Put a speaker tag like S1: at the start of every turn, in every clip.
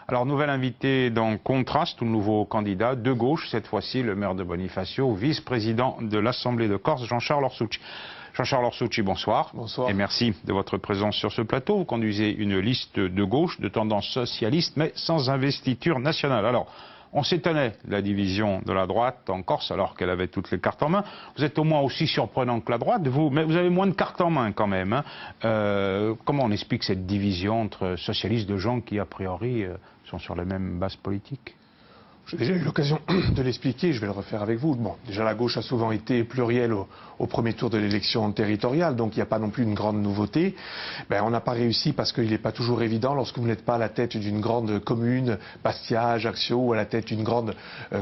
S1: Alors, nouvel invité dans Contraste, tout nouveau candidat de gauche, cette fois-ci le maire de Bonifacio, vice-président de l'Assemblée de Corse, Jean-Charles Orsucci. Jean-Charles Orsucci, bonsoir.
S2: Bonsoir.
S1: Et merci de votre présence sur ce plateau. Vous conduisez une liste de gauche, de tendance socialiste, mais sans investiture nationale. Alors, on s'étonnait de la division de la droite en Corse, alors qu'elle avait toutes les cartes en main. Vous êtes au moins aussi surprenant que la droite, mais vous avez moins de cartes en main quand même. Comment on explique cette division entre socialistes, de gens qui, a priori, sont sur les mêmes bases politiques?
S2: J'ai déjà eu l'occasion de l'expliquer, je vais le refaire avec vous. Bon, déjà la gauche a souvent été plurielle au premier tour de l'élection territoriale, donc il n'y a pas non plus une grande nouveauté. On n'a pas réussi parce qu'il n'est pas toujours évident, lorsque vous n'êtes pas à la tête d'une grande commune, Bastia, Ajaccio, ou à la tête d'une grande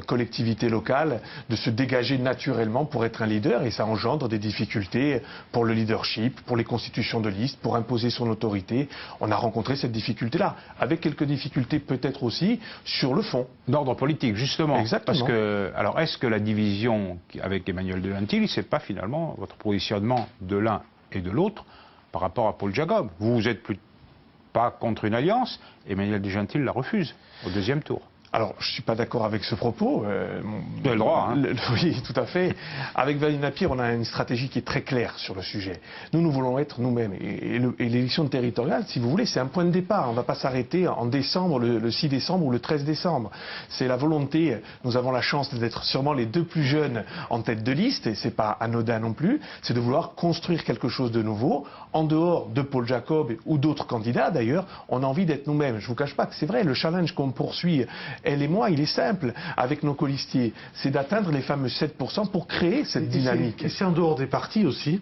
S2: collectivité locale, de se dégager naturellement pour être un leader, et ça engendre des difficultés pour le leadership, pour les constitutions de liste, pour imposer son autorité. On a rencontré cette difficulté-là, avec quelques difficultés peut-être aussi sur le fond.
S1: D'ordre politique. Justement,
S2: exactement.
S1: Parce que, alors, est-ce que la division avec Emmanuel De Gentili, c'est pas finalement votre positionnement de l'un et de l'autre par rapport à Paul Jacob? Vous n'êtes pas contre une alliance, Emmanuel De Gentili la refuse au deuxième tour.
S2: Alors, je ne suis pas d'accord avec ce propos.
S1: Vous avez le droit, hein.
S2: Oui, tout à fait. Avec Vanina Pire, on a une stratégie qui est très claire sur le sujet. Nous voulons être nous-mêmes. Et l'élection territoriale, si vous voulez, c'est un point de départ. On ne va pas s'arrêter en décembre, le 6 décembre ou le 13 décembre. C'est la volonté. Nous avons la chance d'être sûrement les deux plus jeunes en tête de liste, et ce n'est pas anodin non plus. C'est de vouloir construire quelque chose de nouveau, en dehors de Paul Jacob ou d'autres candidats d'ailleurs. On a envie d'être nous-mêmes. Je ne vous cache pas que c'est vrai, le challenge qu'on poursuit, elle et moi, il est simple, avec nos colistiers, c'est d'atteindre les fameux 7% pour créer cette dynamique.
S3: Et c'est en dehors des partis aussi?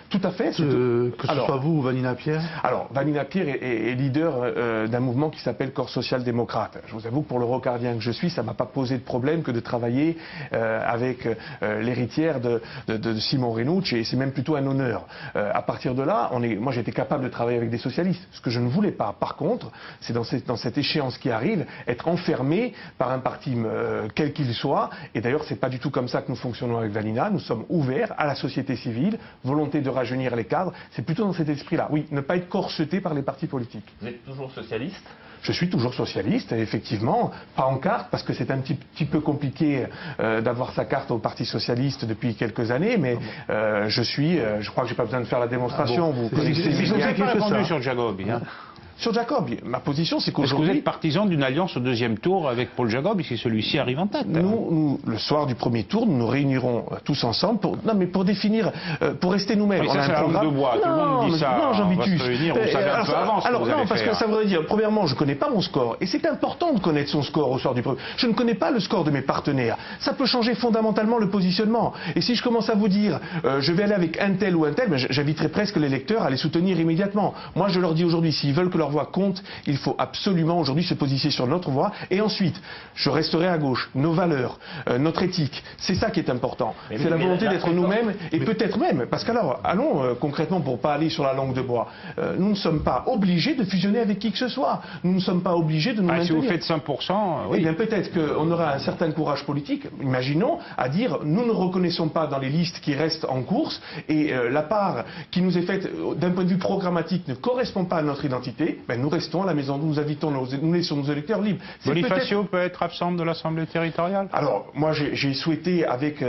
S2: Tout à fait.
S3: Que ce soit vous ou Vanina Pire?
S2: Alors, Vanina Pire est leader d'un mouvement qui s'appelle Corse social-démocrate. Je vous avoue que pour le rocardien que je suis, ça ne m'a pas posé de problème que de travailler avec l'héritière de Simon Renucci, et c'est même plutôt un honneur. À partir de là, moi j'étais capable de travailler avec des socialistes. Ce que je ne voulais pas, par contre, c'est dans cette échéance qui arrive, être enfermé par un parti quel qu'il soit. Et d'ailleurs, c'est pas du tout comme ça que nous fonctionnons avec Vanina. Nous sommes ouverts à la société civile, volonté de rajeunir les cadres, c'est plutôt dans cet esprit-là. Oui, ne pas être corseté par les partis politiques.
S4: Vous êtes toujours socialiste?
S2: Je suis toujours socialiste, effectivement, pas en carte, parce que c'est un petit peu compliqué d'avoir sa carte au Parti socialiste depuis quelques années, mais je crois que j'ai pas besoin de faire la démonstration.
S3: Vous
S2: connaissez
S1: Vous
S2: bien
S1: n'avez pas répondu sur Jacob, hein.
S2: Sur Jacob, ma position, c'est qu'aujourd'hui...
S1: Est-ce que vous êtes partisan d'une alliance au deuxième tour avec Paul Jacob, si celui-ci arrive en tête?
S2: Nous, le soir du premier tour, nous nous réunirons tous ensemble pour définir, pour rester nous-mêmes.
S1: On a un programme de bois, tout le monde dit ça.
S2: Non, Jean-Vitus.
S1: Vous savez un peu avant ce que vous allez
S2: parce
S1: faire.
S2: que ça voudrait dire, premièrement, je ne connais pas mon score. Et c'est important de connaître son score au soir du premier. Je ne connais pas le score de mes partenaires. Ça peut changer fondamentalement le positionnement. Et si je commence à vous dire, je vais aller avec un tel ou un tel, j'inviterai presque les lecteurs à les soutenir immédiatement. Moi, je leur dis aujourd'hui, s'ils veulent que leur voix compte, il faut absolument aujourd'hui se positionner sur notre voie. Et ensuite, je resterai à gauche. Nos valeurs, notre éthique, c'est ça qui est important. C'est la volonté d'être nous-mêmes et peut-être même, parce qu'alors, allons concrètement pour pas aller sur la langue de bois, nous ne sommes pas obligés de fusionner avec qui que ce soit. Nous ne sommes pas obligés de nous maintenir.
S1: Si vous faites 5%, oui.
S2: Eh bien peut-être qu'on aura un certain courage politique, imaginons, à dire nous ne reconnaissons pas dans les listes qui restent en course, et la part qui nous est faite d'un point de vue programmatique ne correspond pas à notre identité, nous restons à la maison, nous invitons, nous laissons nos électeurs libres.
S1: Bonifacio peut être absent de l'Assemblée territoriale?
S2: Alors, moi j'ai souhaité, avec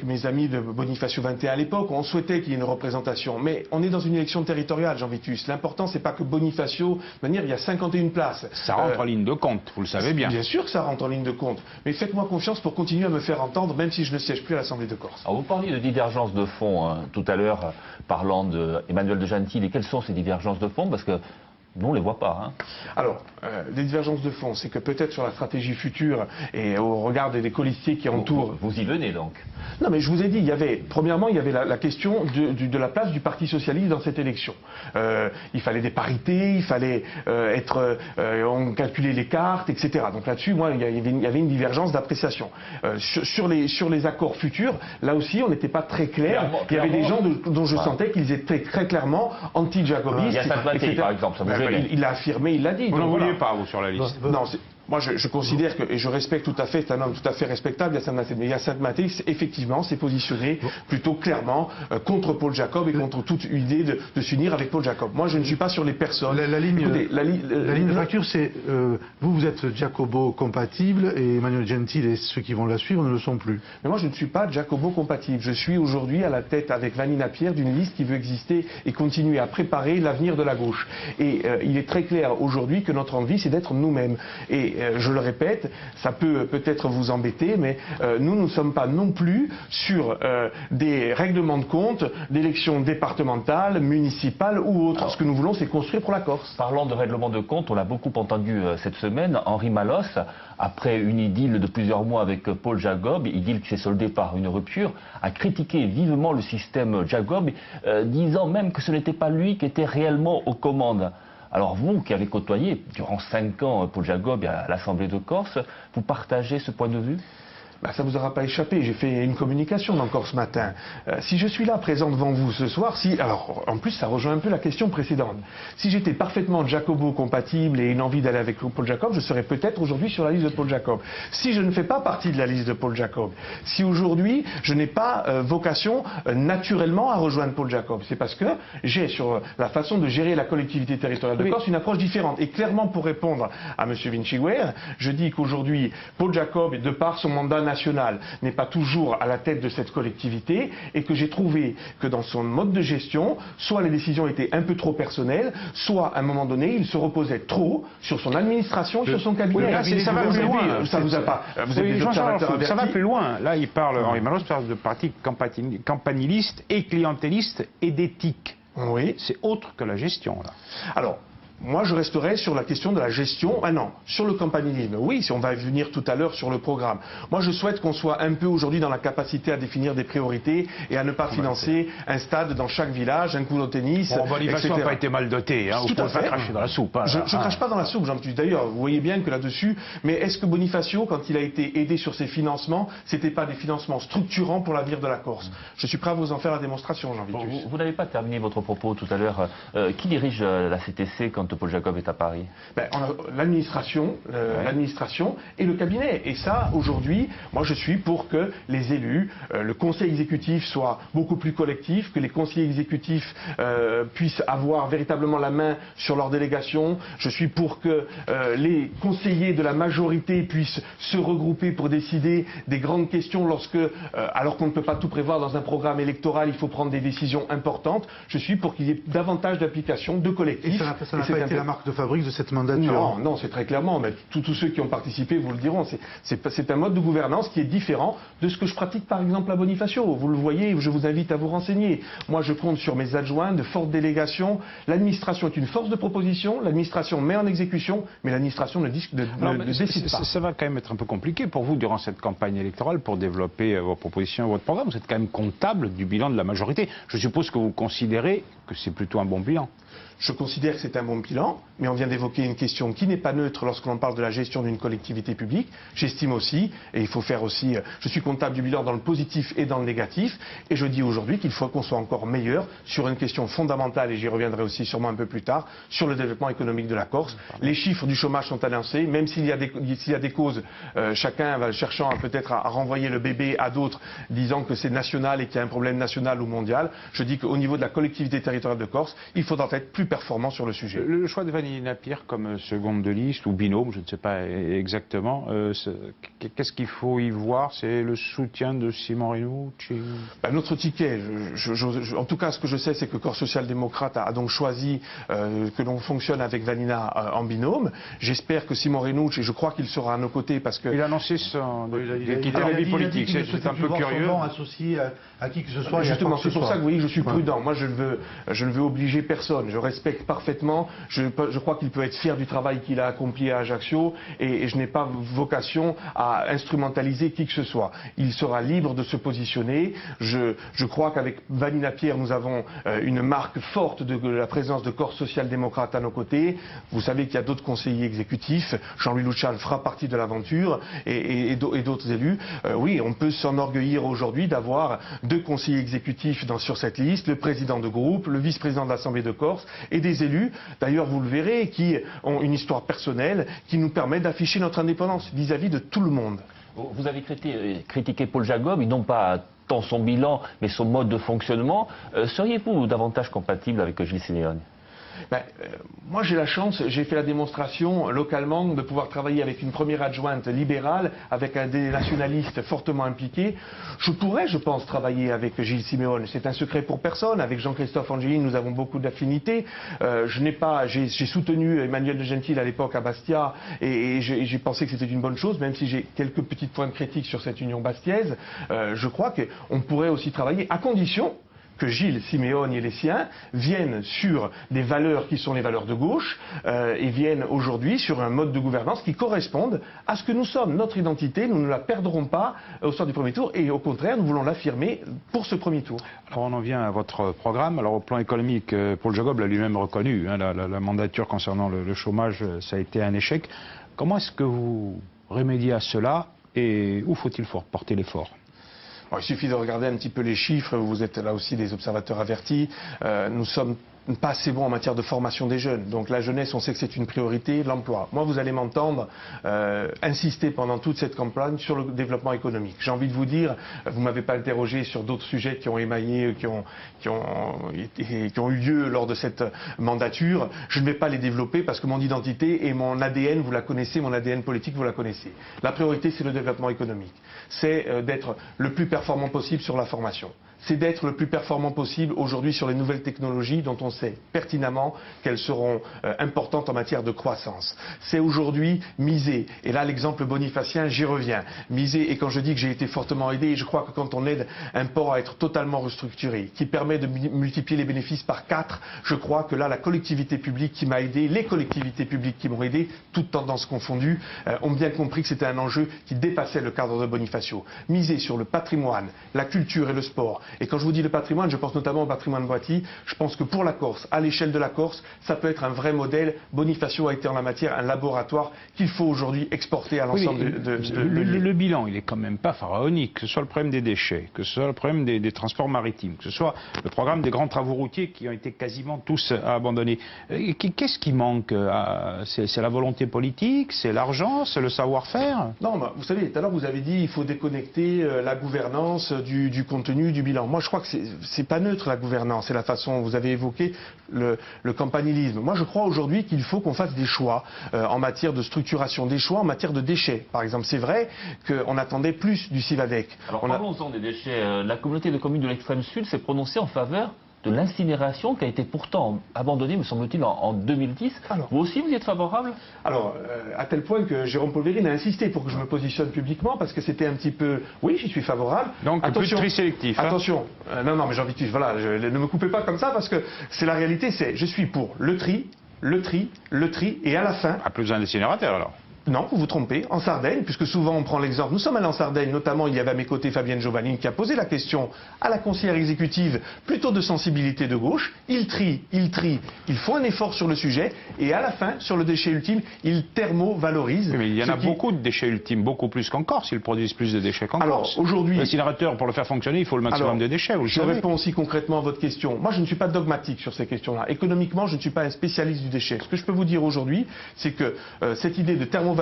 S2: mes amis de Bonifacio 21 à l'époque, on souhaitait qu'il y ait une représentation. Mais on est dans une élection territoriale, Jean-Vitus. L'important, c'est pas que Bonifacio, de manière, il y a 51 places.
S1: Ça rentre en ligne de compte, vous le savez bien.
S2: Bien sûr que ça rentre en ligne de compte. Mais faites-moi confiance pour continuer à me faire entendre, même si je ne siège plus à l'Assemblée de Corse.
S4: Alors vous parliez de divergences de fond tout à l'heure, parlant d'Emmanuel De Gentili. Quelles sont ces divergences de fond? Parce que nous, on ne les voit pas.
S2: Alors, les divergences de fond, c'est que peut-être sur la stratégie future et au regard des colistiers qui entourent...
S4: Vous y venez donc?
S2: Non, mais je vous ai dit, premièrement, il y avait la question de la place du Parti socialiste dans cette élection. Il fallait des parités, il fallait on calculait les cartes, etc. Donc là-dessus, moi, il y avait une divergence d'appréciation. Sur les accords futurs, là aussi, on n'était pas très clair. Il y avait des gens dont je sentais qu'ils étaient très clairement anti-jacobistes.
S4: Il y a Saint-Mathé, par exemple, ça vous gênait.
S2: Il l'a affirmé, il l'a dit.
S1: Vous n'en vouliez pas, vous, sur la liste?
S2: Non, Moi, je considère que, et je respecte tout à fait, c'est un homme tout à fait respectable, Yassine Matté, effectivement, s'est positionné plutôt clairement contre Paul Jacob et contre toute idée de s'unir avec Paul Jacob. Moi, je ne suis pas sur les personnes.
S3: La ligne de fracture, c'est vous êtes Jacobo compatible et Emmanuel Gentil et ceux qui vont la suivre ne le sont plus.
S2: Mais moi, je ne suis pas Jacobo compatible. Je suis aujourd'hui à la tête avec Vanina Pierre d'une liste qui veut exister et continuer à préparer l'avenir de la gauche. Et il est très clair aujourd'hui que notre envie, c'est d'être nous-mêmes. Et je le répète, ça peut peut-être vous embêter, mais nous ne sommes pas non plus sur des règlements de compte d'élections départementales, municipales ou autres. Ce que nous voulons, c'est construire pour la Corse.
S4: Parlant de règlement de compte, on l'a beaucoup entendu cette semaine. Henri Malos, après une idylle de plusieurs mois avec Paul Jacob, idylle qui s'est soldée par une rupture, a critiqué vivement le système Jacob, disant même que ce n'était pas lui qui était réellement aux commandes. Alors vous, qui avez côtoyé durant 5 ans Paul Jacob à l'Assemblée de Corse, vous partagez ce point de vue ?
S2: Ça ne vous aura pas échappé, j'ai fait une communication encore ce matin. Si je suis là présent devant vous ce soir, alors en plus ça rejoint un peu la question précédente. Si j'étais parfaitement Jacobo compatible et une envie d'aller avec Paul Jacob, je serais peut-être aujourd'hui sur la liste de Paul Jacob. Si je ne fais pas partie de la liste de Paul Jacob, si aujourd'hui je n'ai pas vocation naturellement à rejoindre Paul Jacob, c'est parce que j'ai sur la façon de gérer la collectivité territoriale de Corse une approche différente. Et clairement pour répondre à M. Vinciguer, je dis qu'aujourd'hui Paul Jacob, de par son mandat national, n'est pas toujours à la tête de cette collectivité et que j'ai trouvé que dans son mode de gestion, soit les décisions étaient un peu trop personnelles, soit à un moment donné, il se reposait trop sur son administration, sur son cabinet.
S1: Oui, ça va plus loin.
S2: Ça vous a pas. Vous êtes des observateurs avertis.
S1: Ça va plus loin. Là, il parle, Henri Malos parle de pratiques campanilistes et clientélistes et d'éthique.
S2: Oui.
S1: C'est autre que la gestion, là.
S2: Alors, moi, je resterai sur la question de la gestion. Ah non, sur le campanilisme, oui, si on va venir tout à l'heure sur le programme. Moi, je souhaite qu'on soit un peu aujourd'hui dans la capacité à définir des priorités et à ne pas financer un stade dans chaque village, un coup de tennis,
S1: bon, Bonifacio n'a pas été mal doté, hein,
S2: tout à fait.
S1: Cracher dans la soupe. Hein,
S2: je ne crache pas dans la soupe, Jean-Baptiste. D'ailleurs, vous voyez bien que là-dessus, mais est-ce que Bonifacio, quand il a été aidé sur ses financements, c'était pas des financements structurants pour l'avenir de la Corse? Je suis prêt à vous en faire la démonstration, Jean-Baptiste.
S4: Vous n'avez pas terminé votre propos tout à l'heure. Qui dirige la CTC quand Paul Jacob est à Paris?
S2: L'administration et le cabinet. Et ça, aujourd'hui, moi je suis pour que les élus, le conseil exécutif soit beaucoup plus collectif, que les conseillers exécutifs puissent avoir véritablement la main sur leur délégation. Je suis pour que les conseillers de la majorité puissent se regrouper pour décider des grandes questions lorsque, alors qu'on ne peut pas tout prévoir dans un programme électoral, il faut prendre des décisions importantes. Je suis pour qu'il y ait davantage d'applications de collectifs.
S3: Et ça n'a pas été la marque de fabrique de cette mandature?
S2: Non, non, c'est très clairement, mais tous ceux qui ont participé vous le diront, c'est un mode de gouvernance qui est différent de ce que je pratique par exemple à Bonifacio. Vous le voyez, je vous invite à vous renseigner. Moi je compte sur mes adjoints, de fortes délégations. L'administration est une force de proposition, l'administration met en exécution, mais l'administration ne décide pas.
S1: Ça va quand même être un peu compliqué pour vous durant cette campagne électorale pour développer vos propositions et votre programme. Vous êtes quand même comptable du bilan de la majorité. Je suppose que vous considérez que c'est plutôt un bon bilan.
S2: Je considère que c'est un bon bilan, mais on vient d'évoquer une question qui n'est pas neutre lorsque l'on parle de la gestion d'une collectivité publique. J'estime aussi, et il faut faire aussi, je suis comptable du bilan dans le positif et dans le négatif, et je dis aujourd'hui qu'il faut qu'on soit encore meilleur sur une question fondamentale, et j'y reviendrai aussi sûrement un peu plus tard, sur le développement économique de la Corse. Les chiffres du chômage sont annoncés, même s'il y a des causes, chacun va cherchant peut-être à renvoyer le bébé à d'autres, disant que c'est national et qu'il y a un problème national ou mondial. Je dis qu'au niveau de la collectivité territoriale de Corse, il faudra être plus performant sur le sujet.
S1: Le choix de Vanina Pierre comme seconde de liste ou binôme, je ne sais pas exactement, qu'est-ce qu'il faut y voir? C'est le soutien de Simon Renucci?
S2: Notre ticket, en tout cas ce que je sais, c'est que Corse social-démocrate a donc choisi que l'on fonctionne avec Vanina en binôme. J'espère que Simon Renucci, je crois qu'il sera à nos côtés parce que...
S1: Il a annoncé qu'il quittait la vie politique, c'est un peu curieux.
S3: Associé à qui que ce soit.
S2: Justement, c'est pour ça que vous voyez que je suis prudent. Moi je ne veux obliger personne. Je respecte parfaitement. Je crois qu'il peut être fier du travail qu'il a accompli à Ajaccio et je n'ai pas vocation à instrumentaliser qui que ce soit. Il sera libre de se positionner. Je crois qu'avec Vanina Pierre, nous avons une marque forte de la présence de Corse social-démocrate à nos côtés. Vous savez qu'il y a d'autres conseillers exécutifs. Jean-Louis Lucian fera partie de l'aventure et d'autres élus. Oui, on peut s'enorgueillir aujourd'hui d'avoir 2 conseillers exécutifs sur cette liste, le président de groupe, le vice-président de l'Assemblée de Corse et des élus, d'ailleurs vous le verrez, qui ont une histoire personnelle qui nous permet d'afficher notre indépendance vis-à-vis de tout le monde.
S4: Vous avez critiqué Paul Jacob, et non pas tant son bilan, mais son mode de fonctionnement. Seriez-vous davantage compatible avec Gilles Simeone ?
S2: Moi j'ai la chance, j'ai fait la démonstration localement de pouvoir travailler avec une première adjointe libérale, avec des nationalistes fortement impliqués. Je pourrais, je pense, travailler avec Gilles Simeone. C'est un secret pour personne. Avec Jean-Christophe Angelini, nous avons beaucoup d'affinités. J'ai soutenu Emmanuel de Gentil à l'époque à Bastia et j'ai pensé que c'était une bonne chose, même si j'ai quelques petits points de critique sur cette union bastiaise. Je crois qu'on pourrait aussi travailler à condition que Gilles Simeone et les siens viennent sur des valeurs qui sont les valeurs de gauche et viennent aujourd'hui sur un mode de gouvernance qui corresponde à ce que nous sommes. Notre identité, nous ne la perdrons pas au soir du premier tour et au contraire, nous voulons l'affirmer pour ce premier tour.
S1: Alors on en vient à votre programme. Alors au plan économique, Paul Jacob l'a lui-même reconnu, hein, la mandature concernant le chômage, ça a été un échec. Comment est-ce que vous remédiez à cela et où faut-il porter l'effort ?
S2: Il suffit de regarder un petit peu les chiffres, vous êtes là aussi des observateurs avertis, nous sommes pas assez bons en matière de formation des jeunes. Donc la jeunesse, on sait que c'est une priorité, l'emploi. Moi, vous allez m'entendre insister pendant toute cette campagne sur le développement économique. J'ai envie de vous dire, vous m'avez pas interrogé sur d'autres sujets qui ont émaillé, qui ont eu lieu lors de cette mandature. Je ne vais pas les développer parce que mon identité et mon ADN, vous la connaissez, mon ADN politique, vous la connaissez. La priorité, c'est le développement économique. C'est d'être le plus performant possible sur la formation. C'est d'être le plus performant possible aujourd'hui sur les nouvelles technologies dont on sait pertinemment qu'elles seront importantes en matière de croissance. C'est aujourd'hui miser, et là l'exemple bonifacien, j'y reviens, miser, et quand je dis que j'ai été fortement aidé, je crois que quand on aide un port à être totalement restructuré, qui permet de multiplier les bénéfices par 4, je crois que là la collectivité publique qui m'a aidé, les collectivités publiques qui m'ont aidé, toutes tendances confondues, ont bien compris que c'était un enjeu qui dépassait le cadre de Bonifacio. Miser sur le patrimoine, la culture et le sport. Et quand je vous dis le patrimoine, je pense notamment au patrimoine bâti. Je pense que pour la Corse, à l'échelle de la Corse, ça peut être un vrai modèle. Bonifacio a été en la matière un laboratoire qu'il faut aujourd'hui exporter à l'ensemble de l'île.
S1: Le bilan, il est quand même pas pharaonique. Que ce soit le problème des déchets, que ce soit le problème des transports maritimes, que ce soit le programme des grands travaux routiers qui ont été quasiment tous abandonnés. Qu'est-ce qui manque? C'est la volonté politique? C'est l'argent? C'est le savoir-faire?
S2: Non, vous savez, tout à l'heure vous avez dit il faut déconnecter la gouvernance du contenu, du bilan. Moi je crois que c'est pas neutre la gouvernance, c'est la façon, vous avez évoqué le campanilisme. Moi je crois aujourd'hui qu'il faut qu'on fasse des choix en matière de structuration, des choix en matière de déchets. Par exemple, c'est vrai qu'on attendait plus du Civadec.
S4: Alors parlons-en des déchets. La communauté de communes de l'extrême sud s'est prononcée en faveur de l'incinération qui a été pourtant abandonnée, me semble-t-il, en 2010. Alors, vous aussi, vous y êtes favorable?
S2: Alors, à tel point que Jérôme Polverine a insisté pour que je me positionne publiquement, parce que c'était un petit peu... Oui, j'y suis favorable.
S1: Donc, attention, plus de tri sélectif.
S2: Attention. Non, mais j'ai envie de... Voilà, ne me coupez pas comme ça, parce que c'est la réalité, je suis pour le tri, et à la fin...
S1: Plus besoin d'incinérateurs, alors?
S2: Non, vous vous trompez. En Sardaigne, puisque souvent on prend l'exemple, nous sommes allés en Sardaigne, notamment il y avait à mes côtés Fabienne Giovannini qui a posé la question à la conseillère exécutive, plutôt de sensibilité de gauche. Il trie, il faut un effort sur le sujet, et à la fin, sur le déchet ultime, il thermo-valorise.
S1: Oui, mais il y en a beaucoup de déchets ultimes, beaucoup plus qu'en Corse. Ils produisent plus de déchets qu'en Corse.
S2: Alors, aujourd'hui...
S1: L'incinérateur, pour le faire fonctionner, il faut le maximum de déchets, vous le savez.
S2: Je réponds aussi concrètement à votre question. Moi, je ne suis pas dogmatique sur ces questions-là. Économiquement, je ne suis pas un spécialiste du déchet. Ce que je peux vous dire aujourd'hui, c'est que cette idée de thermovalorisation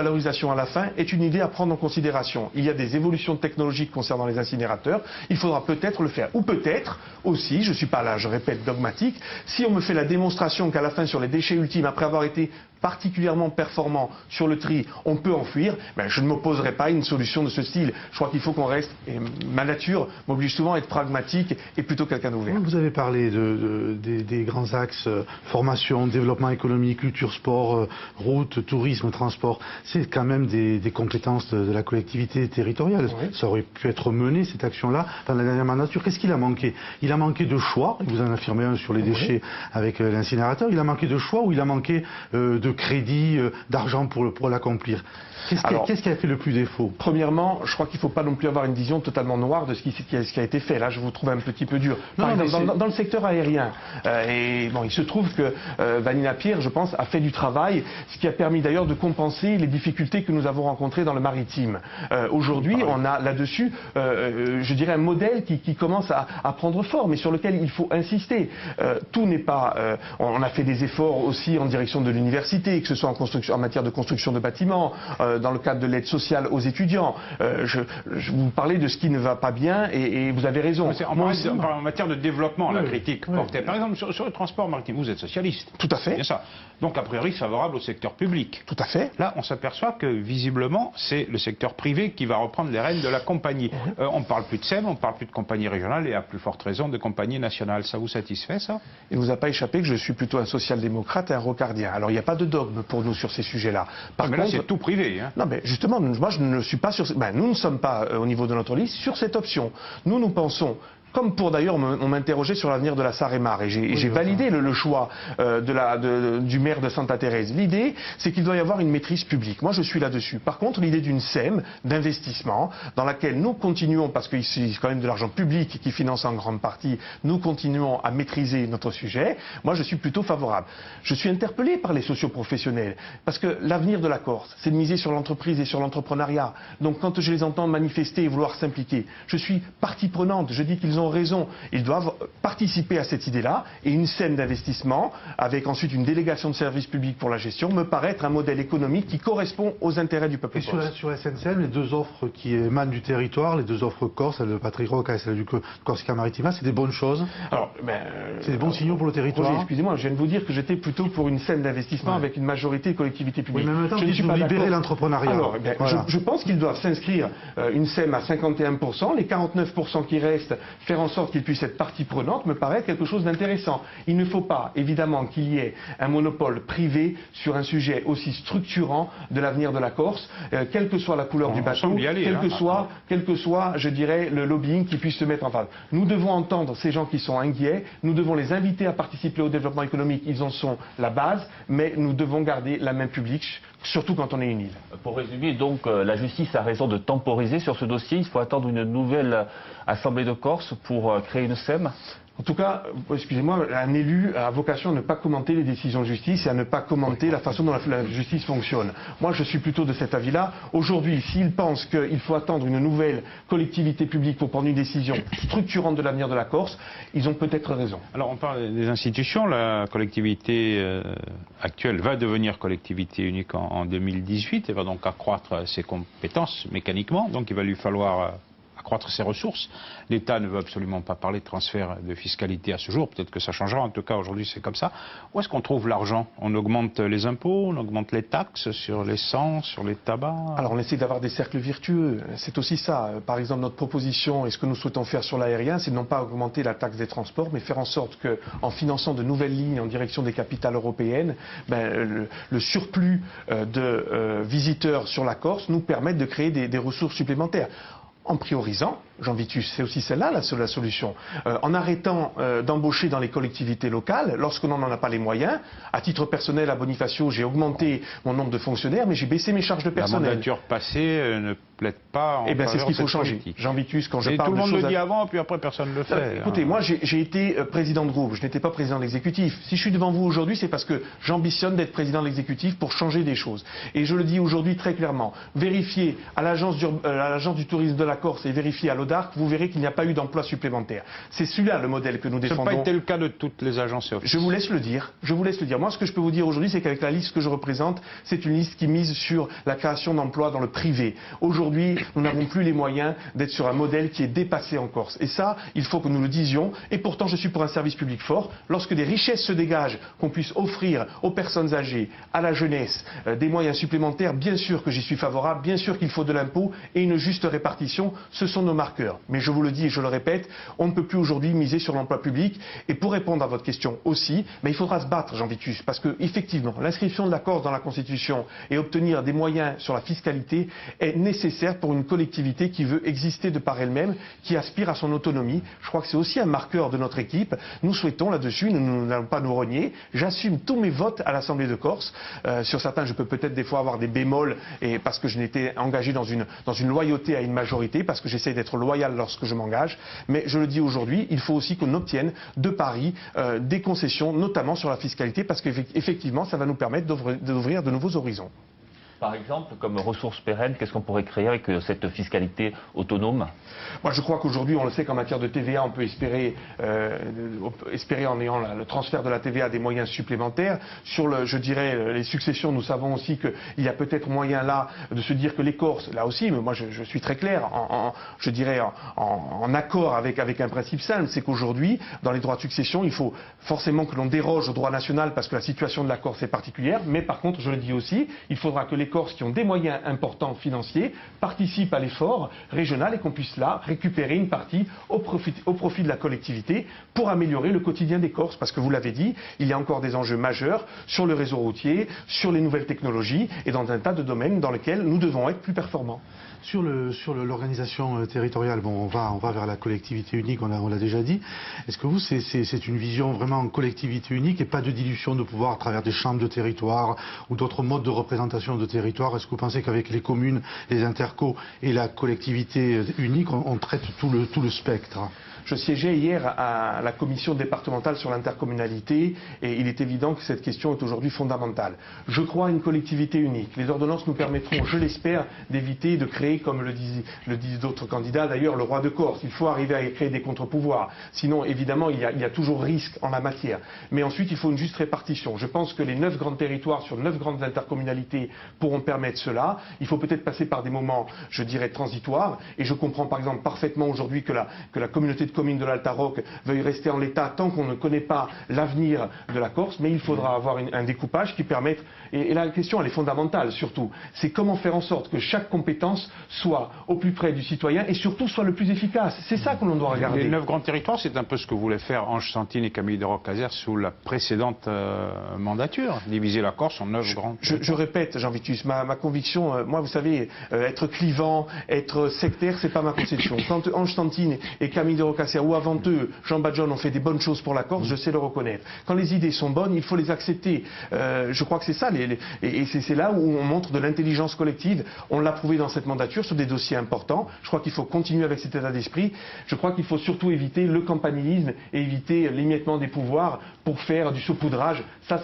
S2: à la fin est une idée à prendre en considération. Il y a des évolutions technologiques concernant les incinérateurs. Il faudra peut-être le faire. Ou peut-être aussi, je ne suis pas là, je répète, dogmatique, si on me fait la démonstration qu'à la fin, sur les déchets ultimes, après avoir été particulièrement performant sur le tri, on peut enfuir, je ne m'opposerai pas à une solution de ce style. Je crois qu'il faut qu'on reste, et ma nature m'oblige souvent à être pragmatique et plutôt quelqu'un d'ouvert.
S3: Vous avez parlé des grands axes, formation, développement économique, culture, sport, route, tourisme, transport. C'est quand même des compétences de la collectivité territoriale. Oui. Ça aurait pu être mené, cette action-là, dans la dernière mandature. Qu'est-ce qu'il a manqué? Il a manqué de choix, vous en affirmez un sur les déchets avec l'incinérateur, il a manqué de choix ou il a manqué de crédit, d'argent pour l'accomplir. Qu'est-ce qui a fait le plus défaut?
S2: Premièrement, je crois qu'il ne faut pas non plus avoir une vision totalement noire de ce qui a été fait. Là, je vous trouve un petit peu dur. Par exemple, dans le secteur aérien, il se trouve que Vanina Pierre, je pense, a fait du travail, ce qui a permis d'ailleurs de compenser les difficultés que nous avons rencontrées dans le maritime. Aujourd'hui, on a là-dessus, je dirais, un modèle qui commence à prendre forme et sur lequel il faut insister. Tout n'est pas... on a fait des efforts aussi en direction de l'université, que ce soit en matière de construction de bâtiments, dans le cadre de l'aide sociale aux étudiants. Je vous parlais de ce qui ne va pas bien et vous avez raison.
S1: En matière de développement, la critique portée. Par exemple, sur le transport maritime, vous êtes socialiste.
S2: Tout à fait.
S1: C'est ça. Donc, a priori, favorable au secteur public.
S2: Tout à fait.
S1: Là, on s'aperçoit que, visiblement, c'est le secteur privé qui va reprendre les rênes de la compagnie. On ne parle plus de SEM, on ne parle plus de compagnie régionale et à plus forte raison de compagnie nationale. Ça vous satisfait, ça?
S2: Il ne vous a pas échappé que je suis plutôt un social-démocrate et un rocardien. Alors, il n'y a pas de dogme pour nous sur ces sujets-là.
S1: Par contre, là, c'est tout privé. Hein.
S2: Non, mais justement, moi, je ne suis pas sur... nous ne sommes pas, au niveau de notre liste, sur cette option. Nous pensons... Comme pour d'ailleurs, on m'interrogeait sur l'avenir de la Sarre-et-Mar et j'ai validé le choix du maire de Santa Thérèse. L'idée, c'est qu'il doit y avoir une maîtrise publique. Moi, je suis là-dessus. Par contre, l'idée d'une SEM, d'investissement, dans laquelle nous continuons, parce que c'est quand même de l'argent public qui finance en grande partie, nous continuons à maîtriser notre sujet. Moi, je suis plutôt favorable. Je suis interpellé par les socioprofessionnels, parce que l'avenir de la Corse, c'est de miser sur l'entreprise et sur l'entrepreneuriat. Donc, quand je les entends manifester et vouloir s'impliquer, je suis partie prenante. Je dis qu'ils ont raison, ils doivent participer à cette idée-là et une scène d'investissement avec ensuite une délégation de services publics pour la gestion me paraît être un modèle économique qui correspond aux intérêts du peuple corse.
S3: Sur SNCM, les deux offres qui émanent du territoire, les deux offres corse, celle de Patrick Roca et celle du Corsica Maritima, c'est des bonnes choses.
S2: Alors,
S3: c'est des bons signaux pour le territoire.
S2: Roger, excusez-moi, je viens de vous dire que j'étais plutôt pour une scène d'investissement avec une majorité de collectivités publiques.
S3: Oui, mais en même temps,
S2: je ne suis pas
S3: libérer l'entrepreneuriat.
S2: Alors, je pense qu'ils doivent s'inscrire une SEM à 51%, les 49% qui restent, faire en sorte qu'ils puissent être partie prenante, me paraît quelque chose d'intéressant. Il ne faut pas, évidemment, qu'il y ait un monopole privé sur un sujet aussi structurant de l'avenir de la Corse, quelle que soit la couleur du bateau, quel que soit, je dirais, le lobbying qui puisse se mettre en face. Nous devons entendre ces gens qui sont inquiets, nous devons les inviter à participer au développement économique, ils en sont la base, mais nous devons garder la main publique, surtout quand on est une île.
S4: Pour résumer, donc, la justice a raison de temporiser sur ce dossier. Il faut attendre une nouvelle Assemblée de Corse pour créer une SEM.
S2: En tout cas, excusez-moi, un élu a vocation à ne pas commenter les décisions de justice et à ne pas commenter la façon dont la justice fonctionne. Moi, je suis plutôt de cet avis-là. Aujourd'hui, s'ils pensent qu'il faut attendre une nouvelle collectivité publique pour prendre une décision structurante de l'avenir de la Corse, ils ont peut-être raison.
S1: Alors, on parle des institutions. La collectivité actuelle va devenir collectivité unique en 2018. Elle va donc accroître ses compétences mécaniquement. Donc, il va lui falloir accroître ses ressources. L'État ne veut absolument pas parler de transfert de fiscalité à ce jour. Peut-être que ça changera. En tout cas, aujourd'hui, c'est comme ça. Où est-ce qu'on trouve l'argent? On augmente les impôts, on augmente les taxes sur l'essence, sur les tabacs?
S2: Alors, on essaie d'avoir des cercles vertueux. C'est aussi ça. Par exemple, notre proposition et ce que nous souhaitons faire sur l'aérien, c'est non pas augmenter la taxe des transports, mais faire en sorte qu'en finançant de nouvelles lignes en direction des capitales européennes, le surplus de visiteurs sur la Corse nous permette de créer des ressources supplémentaires. En priorisant, Jean Vitus, c'est aussi celle-là la solution. En arrêtant d'embaucher dans les collectivités locales, lorsqu'on n'en a pas les moyens, à titre personnel, à Bonifacio, j'ai augmenté mon nombre de fonctionnaires, mais j'ai baissé mes charges de personnel.
S1: La mandature passée ne plaide pas en faveur
S2: c'est ce qu'il faut changer.
S1: Politique.
S2: Jean Vitus, quand je
S1: parle
S2: parle
S1: de choses... Tout le monde le dit
S2: à...
S1: avant, puis après personne ne le fait.
S2: Écoutez, moi j'ai été président de groupe, je n'étais pas président de l'exécutif. Si je suis devant vous aujourd'hui, c'est parce que j'ambitionne d'être président de l'exécutif pour changer des choses. Et je le dis aujourd'hui très clairement, vérifiez à l'agence du tourisme de la Corse et vérifiez à l'ODARC, vous verrez qu'il n'y a pas eu d'emploi supplémentaire. C'est celui-là le modèle que nous défendons.
S1: Ça n'a pas été le cas de toutes les agences et offices.
S2: Je vous laisse le dire. Moi, ce que je peux vous dire aujourd'hui, c'est qu'avec la liste que je représente, c'est une liste qui mise sur la création d'emplois dans le privé. Aujourd'hui, nous n'avons plus les moyens d'être sur un modèle qui est dépassé en Corse. Et ça, il faut que nous le disions. Et pourtant, je suis pour un service public fort. Lorsque des richesses se dégagent, qu'on puisse offrir aux personnes âgées, à la jeunesse, des moyens supplémentaires, bien sûr que j'y suis favorable. Bien sûr qu'il faut de l'impôt et une juste répartition. Ce sont nos marques marqueur. Mais je vous le dis et je le répète, on ne peut plus aujourd'hui miser sur l'emploi public. Et pour répondre à votre question aussi, il faudra se battre, Jean Vitus, parce que effectivement, l'inscription de la Corse dans la Constitution et obtenir des moyens sur la fiscalité est nécessaire pour une collectivité qui veut exister de par elle-même, qui aspire à son autonomie. Je crois que c'est aussi un marqueur de notre équipe. Nous souhaitons là-dessus, nous n'allons pas nous renier. J'assume tous mes votes à l'Assemblée de Corse. Sur certains, je peux peut-être des fois avoir des bémols, et parce que je n'étais engagé dans une loyauté à une majorité, parce que j'essaie d'être loyal lorsque je m'engage. Mais je le dis aujourd'hui, il faut aussi qu'on obtienne de Paris des concessions, notamment sur la fiscalité, parce qu'effectivement, ça va nous permettre d'ouvrir de nouveaux horizons.
S4: Par exemple, comme ressource pérenne, qu'est-ce qu'on pourrait créer avec cette fiscalité autonome?
S2: Moi, je crois qu'aujourd'hui, on le sait qu'en matière de TVA, on peut espérer en ayant le transfert de la TVA des moyens supplémentaires. Sur je dirais, les successions, nous savons aussi qu'il y a peut-être moyen là de se dire que les Corses, là aussi, mais moi je suis très clair, je dirais en accord avec un principe simple, c'est qu'aujourd'hui, dans les droits de succession, il faut forcément que l'on déroge au droit national parce que la situation de la Corse est particulière, mais par contre, je le dis aussi, il faudra que les Corses qui ont des moyens importants financiers participent à l'effort régional et qu'on puisse là récupérer une partie au profit de la collectivité pour améliorer le quotidien des Corses. Parce que vous l'avez dit, il y a encore des enjeux majeurs sur le réseau routier, sur les nouvelles technologies et dans un tas de domaines dans lesquels nous devons être plus performants.
S3: Sur l'organisation territoriale, bon, on va vers la collectivité unique, on l'a déjà dit. Est-ce que vous, c'est une vision vraiment en collectivité unique et pas de dilution de pouvoir à travers des chambres de territoire ou d'autres modes de représentation de territoire? Est-ce que vous pensez qu'avec les communes, les intercos et la collectivité unique, on traite tout le spectre?
S2: Je siégeais hier à la commission départementale sur l'intercommunalité et il est évident que cette question est aujourd'hui fondamentale. Je crois à une collectivité unique. Les ordonnances nous permettront, je l'espère, d'éviter de créer, comme le disent d'autres candidats, d'ailleurs, le roi de Corse. Il faut arriver à créer des contre-pouvoirs. Sinon, évidemment, il y a toujours risque en la matière. Mais ensuite, il faut une juste répartition. Je pense que les 9 grands territoires sur 9 grandes intercommunalités pourront permettre cela. Il faut peut-être passer par des moments, je dirais, transitoires. Et je comprends par exemple parfaitement aujourd'hui que la communauté de communes de l'Alta Rocque veuille rester en l'état tant qu'on ne connaît pas l'avenir de la Corse, mais il faudra avoir un découpage qui permette, et la question elle est fondamentale surtout, c'est comment faire en sorte que chaque compétence soit au plus près du citoyen et surtout soit le plus efficace. C'est ça que l'on doit regarder.
S1: Les 9 grands territoires, c'est un peu ce que voulaient faire Ange Santine et Camille de Roccazer sous la précédente mandature, diviser la Corse en 9 grands territoires.
S2: Je répète, Jean Vitus, ma conviction, moi vous savez, être clivant, être sectaire, c'est pas ma conception. Quand Ange Santine et Camille de Roccazer ou avant eux, Jean Badjon ont fait des bonnes choses pour la Corse, je sais le reconnaître. Quand les idées sont bonnes, il faut les accepter. Je crois que c'est ça, et c'est là où on montre de l'intelligence collective. On l'a prouvé dans cette mandature sur des dossiers importants. Je crois qu'il faut continuer avec cet état d'esprit. Je crois qu'il faut surtout éviter le campanilisme et éviter l'émiettement des pouvoirs pour faire du saupoudrage. Ça,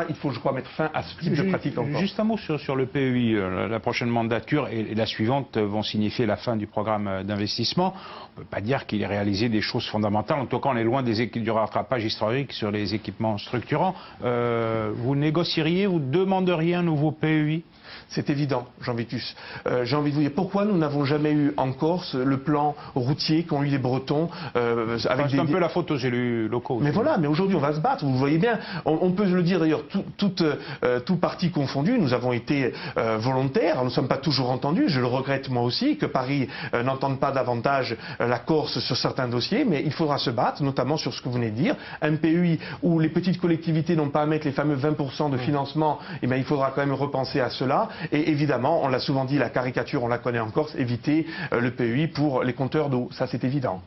S2: il faut, je crois, mettre fin à ce type de pratique encore.
S1: Juste un mot sur le PEI. La prochaine mandature et la suivante vont signifier la fin du programme d'investissement. On ne peut pas dire qu'il ait réalisé des choses fondamentales. En tout cas, on est loin du rattrapage historique sur les équipements structurants. Vous négocieriez, vous demanderiez un nouveau PEI?
S2: C'est évident, Jean Vitus. J'ai envie de vous dire pourquoi nous n'avons jamais eu en Corse le plan routier qu'ont eu les Bretons.
S1: C'est un peu la faute aux élus locaux.
S2: Mais voilà, mais aujourd'hui on va se battre, vous voyez bien. On peut le dire d'ailleurs, tout parti confondu, nous avons été volontaires, nous ne sommes pas toujours entendus. Je le regrette moi aussi que Paris n'entende pas davantage la Corse sur certains dossiers, mais il faudra se battre, notamment sur ce que vous venez de dire. Un PEI où les petites collectivités n'ont pas à mettre les fameux 20% de financement, eh bien, il faudra quand même repenser à cela. Et évidemment, on l'a souvent dit, la caricature, on la connaît en Corse, éviter le PEI pour les compteurs d'eau. Ça, c'est évident.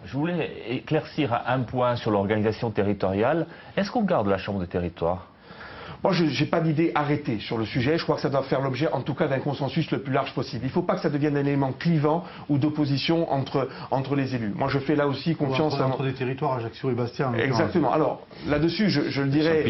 S4: Je voulais éclaircir un point sur l'organisation territoriale. Est-ce qu'on garde la Chambre des territoires ?
S2: Moi, je n'ai pas d'idée arrêtée sur le sujet. Je crois que ça doit faire l'objet, en tout cas, d'un consensus le plus large possible. Il ne faut pas que ça devienne un élément clivant ou d'opposition entre les élus. Moi, je fais là aussi confiance
S3: entre des territoires, Ajaccio et Bastia.
S2: Exactement. Alors, là-dessus, je le dirais.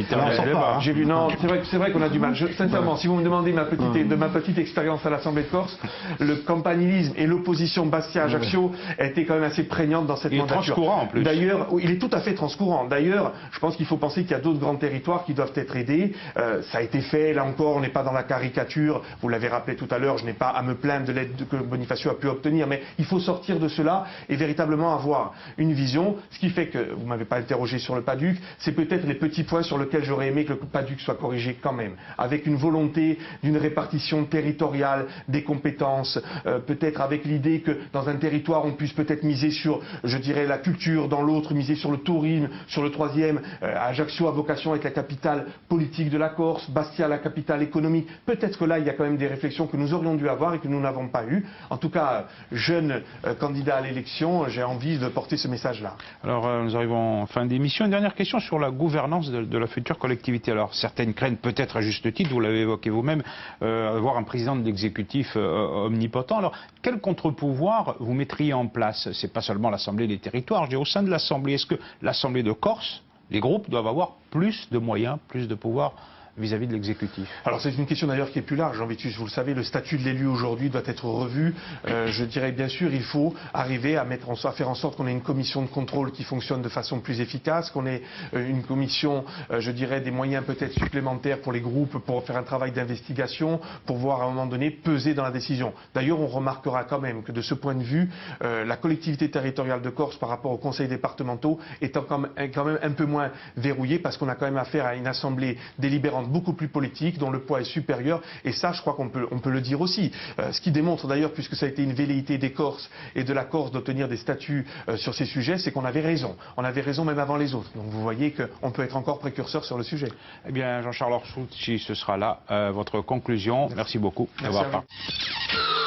S2: J'ai vu. Non, c'est vrai qu'on a du mal. Sincèrement, si vous me demandez de ma petite expérience à l'Assemblée de Corse, le campanilisme et l'opposition Bastia-Ajaccio a été quand même assez prégnante dans cette mandature.
S1: Il est transcourant en plus.
S2: D'ailleurs, il est tout à fait transcourant. D'ailleurs, je pense qu'il faut penser qu'il y a d'autres grands territoires qui doivent être aidés. ça a été fait, là encore, on n'est pas dans la caricature, vous l'avez rappelé tout à l'heure, je n'ai pas à me plaindre de l'aide que Bonifacio a pu obtenir, mais il faut sortir de cela et véritablement avoir une vision, ce qui fait que, vous ne m'avez pas interrogé sur le PADUC, c'est peut-être les petits points sur lesquels j'aurais aimé que le PADUC soit corrigé quand même, avec une volonté d'une répartition territoriale des compétences, peut-être avec l'idée que dans un territoire on puisse peut-être miser sur, je dirais, la culture, dans l'autre miser sur le tourisme, sur le troisième, Ajaccio a vocation à être la capitale politique de la Corse, Bastia la capitale économique. Peut-être que là il y a quand même des réflexions que nous aurions dû avoir et que nous n'avons pas eues. En tout cas, jeune candidat à l'élection, j'ai envie de porter ce message-là.
S1: Alors nous arrivons en fin d'émission. Une dernière question sur la gouvernance de la future collectivité. Alors certaines craignent peut-être à juste titre, vous l'avez évoqué vous-même, avoir un président de l'exécutif omnipotent. Alors quel contre-pouvoir vous mettriez en place? C'est pas seulement l'Assemblée des territoires, je dis au sein de l'Assemblée. Est-ce que l'Assemblée de Corse, les groupes doivent avoir plus de moyens, plus de pouvoir vis-à-vis de l'exécutif?
S2: Alors c'est une question d'ailleurs qui est plus large, Jean-Vitus, vous le savez, le statut de l'élu aujourd'hui doit être revu. Je dirais bien sûr, il faut arriver à faire en sorte qu'on ait une commission de contrôle qui fonctionne de façon plus efficace, qu'on ait une commission, je dirais, des moyens peut-être supplémentaires pour les groupes, pour faire un travail d'investigation, pour voir à un moment donné peser dans la décision. D'ailleurs, on remarquera quand même que de ce point de vue, la collectivité territoriale de Corse par rapport aux conseils départementaux est quand même un peu moins verrouillée parce qu'on a quand même affaire à une assemblée délibérante beaucoup plus politique, dont le poids est supérieur, et ça je crois qu'on peut le dire aussi. Ce qui démontre d'ailleurs, puisque ça a été une velléité des Corses et de la Corse d'obtenir des statuts sur ces sujets, c'est qu'on avait raison. On avait raison même avant les autres. Donc vous voyez qu'on peut être encore précurseur sur le sujet.
S1: Eh bien Jean-Charles Orsucci, ce sera là votre conclusion. Merci beaucoup d'avoir participé.